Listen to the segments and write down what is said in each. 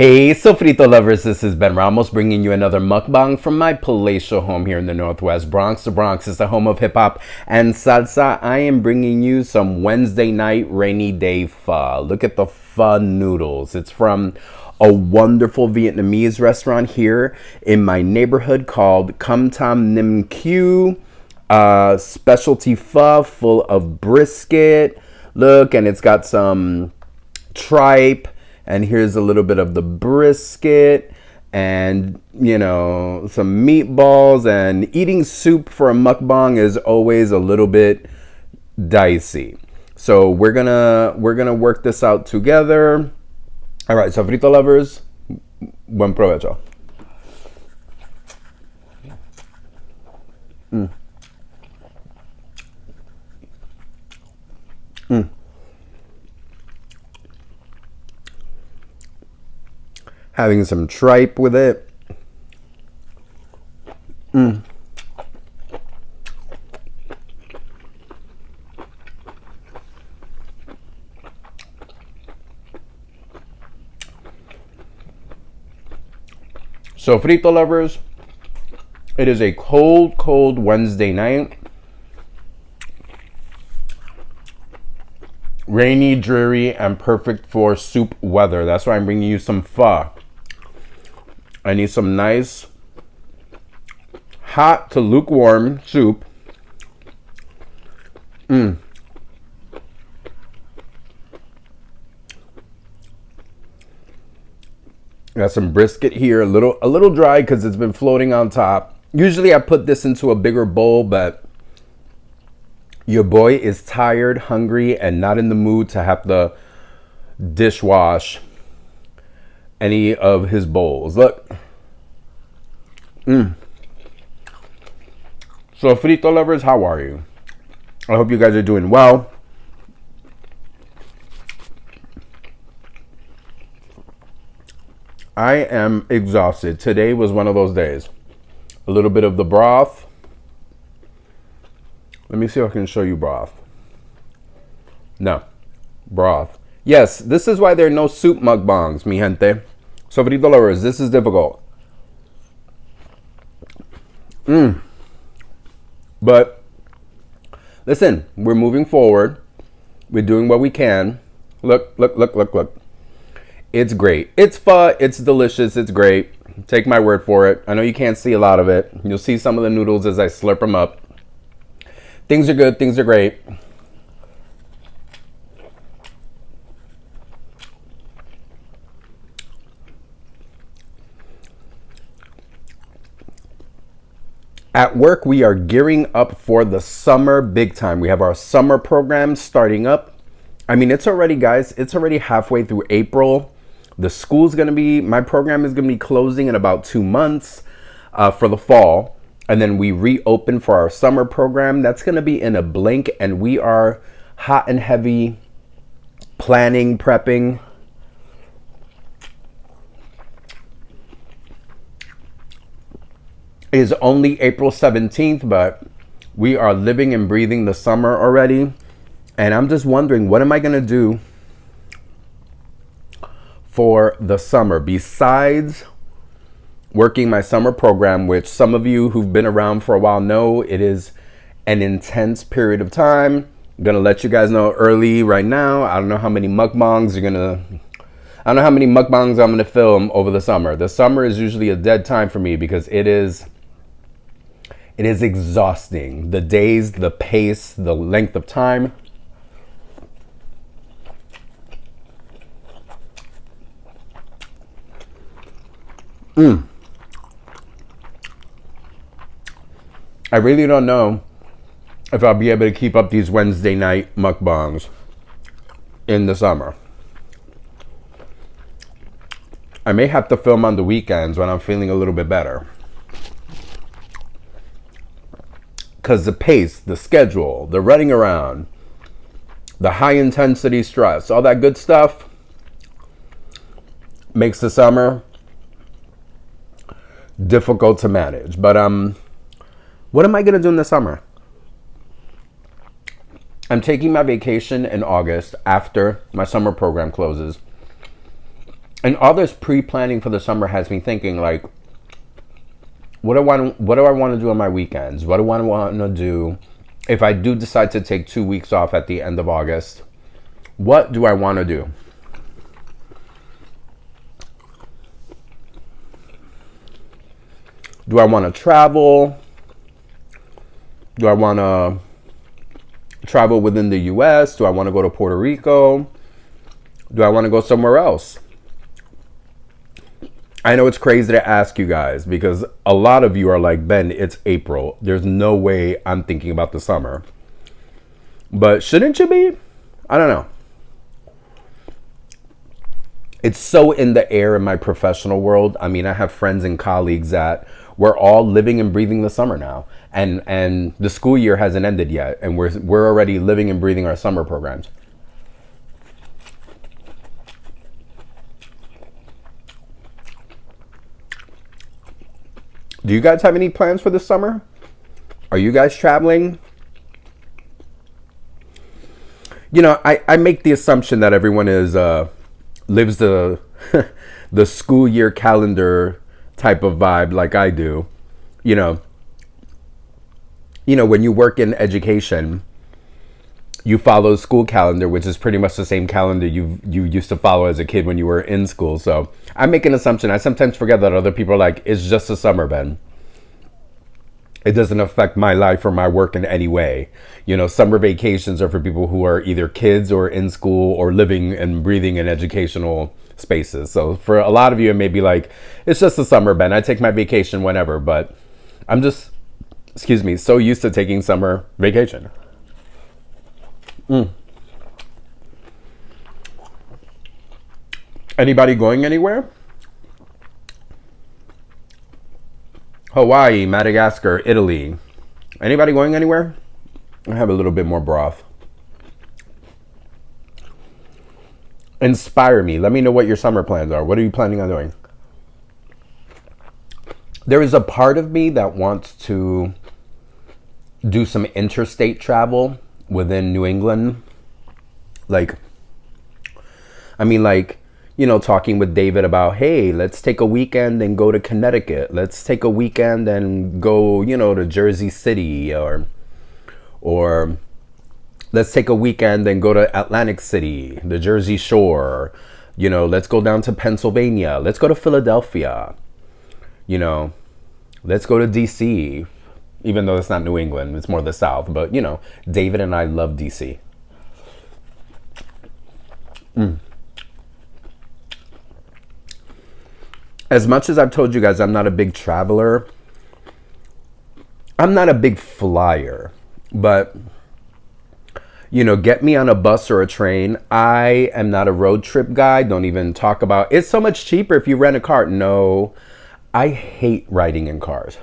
Hey, sofrito lovers, this is Ben Ramos bringing you another mukbang from my palatial home here in the Northwest Bronx. The Bronx is the home of hip hop and salsa. I am bringing you some Wednesday night rainy day pho. Look at the pho noodles. It's from a wonderful Vietnamese restaurant here in my neighborhood called Cam Tam Nim Q. Specialty pho full of brisket. Look, and it's got some tripe. And here's a little bit of the brisket and, some meatballs. And eating soup for a mukbang is always a little bit dicey. So we're gonna work this out together. All right, so frito lovers, buen provecho. Having some tripe with it. So frito lovers, it is a cold Wednesday night. Rainy, dreary, and perfect for soup weather. That's why I'm bringing you some pho. I need some nice hot to lukewarm soup. Got some brisket here, a little dry because it's been floating on top. Usually I put this into a bigger bowl, but your boy is tired, hungry, and not in the mood to have to dishwash any of his bowls. Look. So frito lovers, how are you? I hope you guys are doing well. I am exhausted. Today was one of those days. A little bit of the broth. Let me see if I can show you broth. No. Broth. Yes, this is why there are no soup mukbangs, mi gente. So frito lovers, this is difficult. But listen, we're moving forward. We're doing what we can. Look. It's great. It's pho. It's delicious. It's great. Take my word for it. I know you can't see a lot of it. You'll see some of the noodles as I slurp them up. Things are good. Things are great. At work, we are gearing up for the summer big time. We have our summer program starting up. I mean, it's already, guys, it's already halfway through April. My program is going to be closing in about 2 months for the fall. And then we reopen for our summer program. That's going to be in a blink. And we are hot and heavy planning, prepping. It is only April 17th, but we are living and breathing the summer already. And I'm just wondering, what am I going to do for the summer besides working my summer program, which some of you who've been around for a while know it is an intense period of time. I'm going to let you guys know early right now. I don't know how many mukbangs I'm going to film over the summer. The summer is usually a dead time for me because it is exhausting. The days, the pace, the length of time. I really don't know if I'll be able to keep up these Wednesday night mukbangs in the summer. I may have to film on the weekends when I'm feeling a little bit better. Because the pace, the schedule, the running around, the high intensity stress, all that good stuff makes the summer difficult to manage. But what am I going to do in the summer? I'm taking my vacation in August after my summer program closes. And all this pre-planning for the summer has me thinking like, what do I want to do on my weekends? What do I want to do if I do decide to take 2 weeks off at the end of August? What do I want to do? Do I want to travel? Do I want to travel within the US? Do I want to go to Puerto Rico? Do I want to go somewhere else? I know it's crazy to ask you guys because a lot of you are like, Ben, it's April. There's no way I'm thinking about the summer. But shouldn't you be? I don't know. It's so in the air in my professional world. I mean, I have friends and colleagues that we're all living and breathing the summer now. And the school year hasn't ended yet. And we're already living and breathing our summer programs. Do you guys have any plans for the summer? Are you guys traveling? I make the assumption that everyone is lives the the school year calendar type of vibe like I do. You know, when you work in education, you follow school calendar, which is pretty much the same calendar you used to follow as a kid when you were in school. So I make an assumption. I sometimes forget that other people are like, it's just the summer, Ben. It doesn't affect my life or my work in any way. Summer vacations are for people who are either kids or in school or living and breathing in educational spaces. So for a lot of you, it may be like, it's just the summer, Ben. I take my vacation whenever, but I'm just, excuse me, so used to taking summer vacation. Anybody going anywhere? Hawaii, Madagascar, Italy. Anybody going anywhere? I have a little bit more broth. Inspire me. Let me know what your summer plans are. What are you planning on doing? There is a part of me that wants to do some interstate travel within New England. Talking with David about, hey, let's take a weekend and go to Connecticut. Let's take a weekend and go, to Jersey City or let's take a weekend and go to Atlantic City, the Jersey Shore. Let's go down to Pennsylvania. Let's go to Philadelphia. Let's go to DC, even though it's not New England, it's more the South. But, David and I love DC. As much as I've told you guys I'm not a big traveler, I'm not a big flyer, but, get me on a bus or a train. I am not a road trip guy. Don't even talk about, it's so much cheaper if you rent a car. No, I hate riding in cars.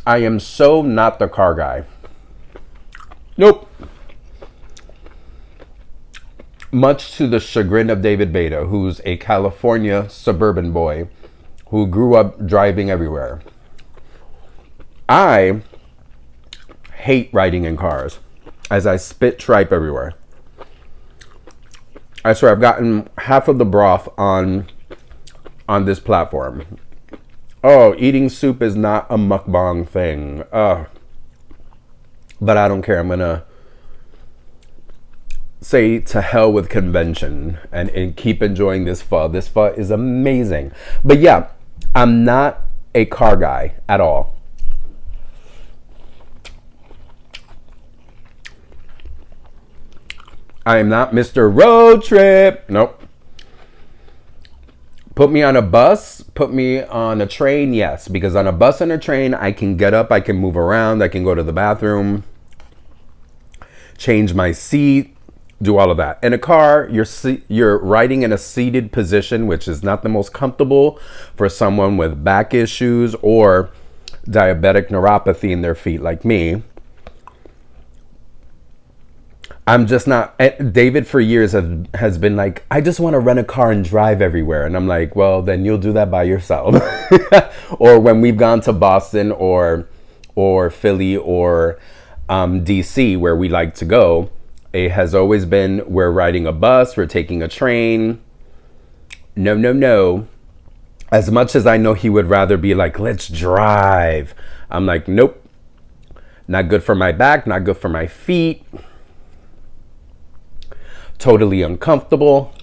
I am so not the car guy. Nope. Much to the chagrin of David Beta, who's a California suburban boy who grew up driving everywhere. I hate riding in cars as I spit tripe everywhere. I swear I've gotten half of the broth on this platform. Oh, eating soup is not a mukbang thing. But I don't care. I'm going to say to hell with convention and keep enjoying this pho. This pho is amazing. But yeah, I'm not a car guy at all. I am not Mr. Road Trip. Nope. Put me on a bus, put me on a train, yes. Because on a bus and a train, I can get up, I can move around, I can go to the bathroom, change my seat, do all of that. In a car, you're riding in a seated position, which is not the most comfortable for someone with back issues or diabetic neuropathy in their feet like me. I'm just not. David for years has been like, I just want to rent a car and drive everywhere. And I'm like, well, then you'll do that by yourself. Or when we've gone to Boston or or Philly or DC, where we like to go, it has always been we're riding a bus, we're taking a train. No, no, no. As much as I know he would rather be like, let's drive, I'm like, nope. Not good for my back, not good for my feet. Totally uncomfortable.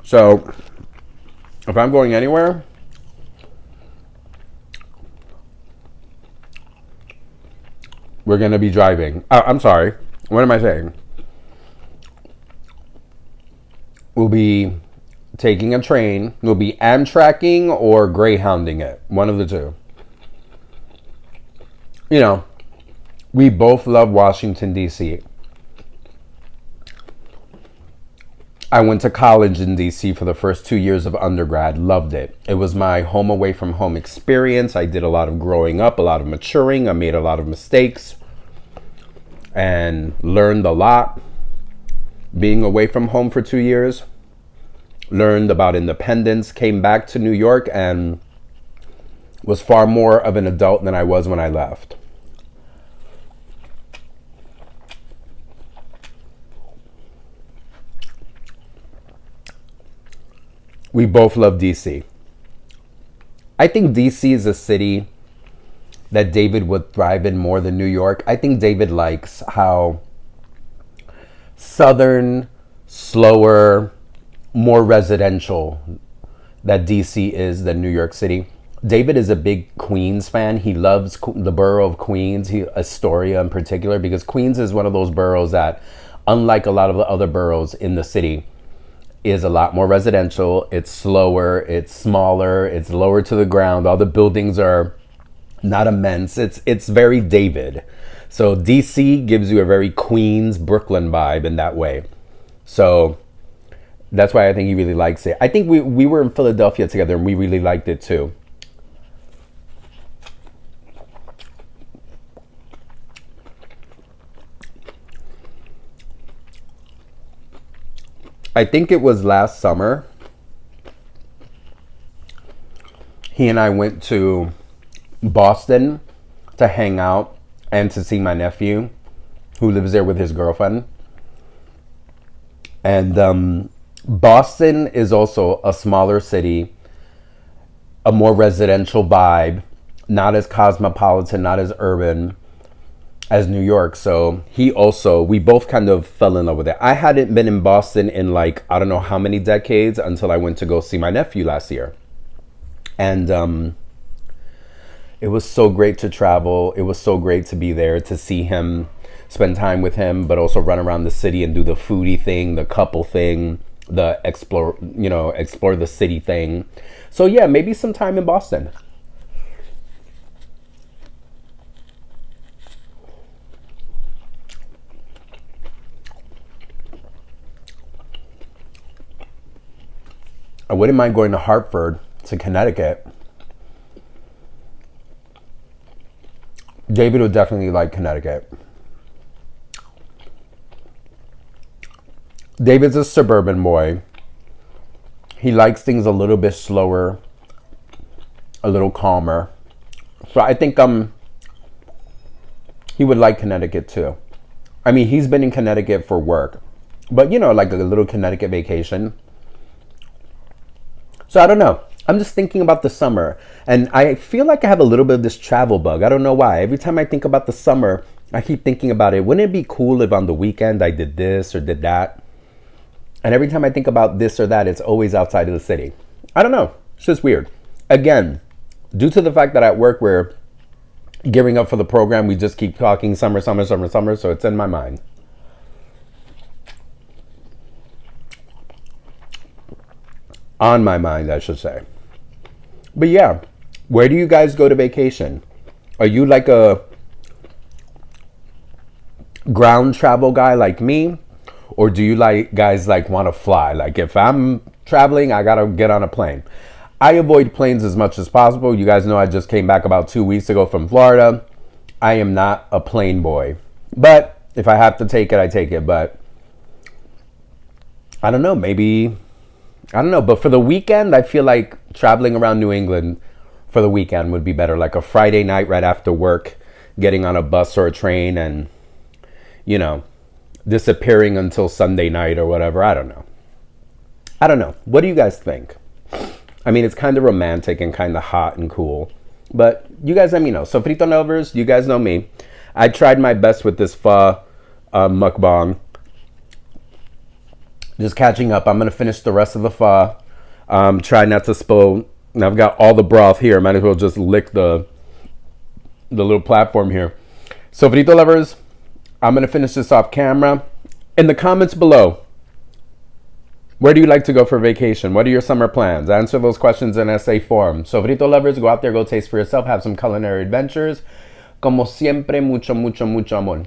So, if I'm going anywhere, we're going to be driving. I'm sorry. What am I saying? We'll be taking a train. We'll be Amtrakking or Greyhounding it. One of the two. You know, we both love Washington, D.C. I went to college in DC for the first 2 years of undergrad. Loved it. It was my home away from home experience. I did a lot of growing up, a lot of maturing. I made a lot of mistakes and learned a lot. Being away from home for 2 years, learned about independence, came back to New York and was far more of an adult than I was when I left. We both love DC. I think DC is a city that David would thrive in more than New York. I think David likes how southern, slower, more residential that DC is than New York City. David is a big Queens fan. He loves the borough of Queens, Astoria in particular, because Queens is one of those boroughs that, unlike a lot of the other boroughs in the city, is a lot more residential. It's slower, it's smaller, it's lower to the ground. All the buildings are not immense. It's very David. So DC gives you a very Queens, Brooklyn vibe in that way. So that's why I think he really likes it. I think we were in Philadelphia together and we really liked it too. I think it was last summer. He and I went to Boston to hang out and to see my nephew who lives there with his girlfriend. And Boston is also a smaller city, a more residential vibe, not as cosmopolitan, not as urban as New York. So we both kind of fell in love with it. I hadn't been in Boston in like, I don't know how many decades until I went to go see my nephew last year. And it was so great to travel. It was so great to be there, to see him, spend time with him, but also run around the city and do the foodie thing, the couple thing, the explore the city thing. So yeah, maybe some time in Boston. I wouldn't mind going to Hartford, to Connecticut. David would definitely like Connecticut. David's a suburban boy. He likes things a little bit slower, a little calmer. So I think he would like Connecticut too. I mean, he's been in Connecticut for work, but like a little Connecticut vacation. So I don't know. I'm just thinking about the summer. And I feel like I have a little bit of this travel bug. I don't know why. Every time I think about the summer, I keep thinking about it. Wouldn't it be cool if on the weekend I did this or did that? And every time I think about this or that, it's always outside of the city. I don't know. It's just weird. Again, due to the fact that at work we're gearing up for the program, we just keep talking summer, summer, summer, summer. So it's in my mind. On my mind, I should say. But yeah, where do you guys go to vacation? Are you like a ground travel guy like me? Or do you guys want to fly? Like if I'm traveling, I gotta get on a plane. I avoid planes as much as possible. You guys know I just came back about 2 weeks ago from Florida. I am not a plane boy. But if I have to take it, I take it. But I don't know, maybe I don't know, but for the weekend, I feel like traveling around New England for the weekend would be better. Like a Friday night right after work, getting on a bus or a train and, you know, disappearing until Sunday night or whatever. I don't know. I don't know. What do you guys think? I mean, it's kind of romantic and kind of hot and cool. But you guys let me know. So, frito lovers, you guys know me. I tried my best with this pho mukbang. Just catching up. I'm going to finish the rest of the pho. Try not to spill. I've got all the broth here. Might as well just lick the little platform here. So, frito lovers, I'm going to finish this off camera. In the comments below, where do you like to go for vacation? What are your summer plans? Answer those questions in essay form. So, frito lovers, go out there, go taste for yourself, have some culinary adventures. Como siempre, mucho, mucho, mucho amor.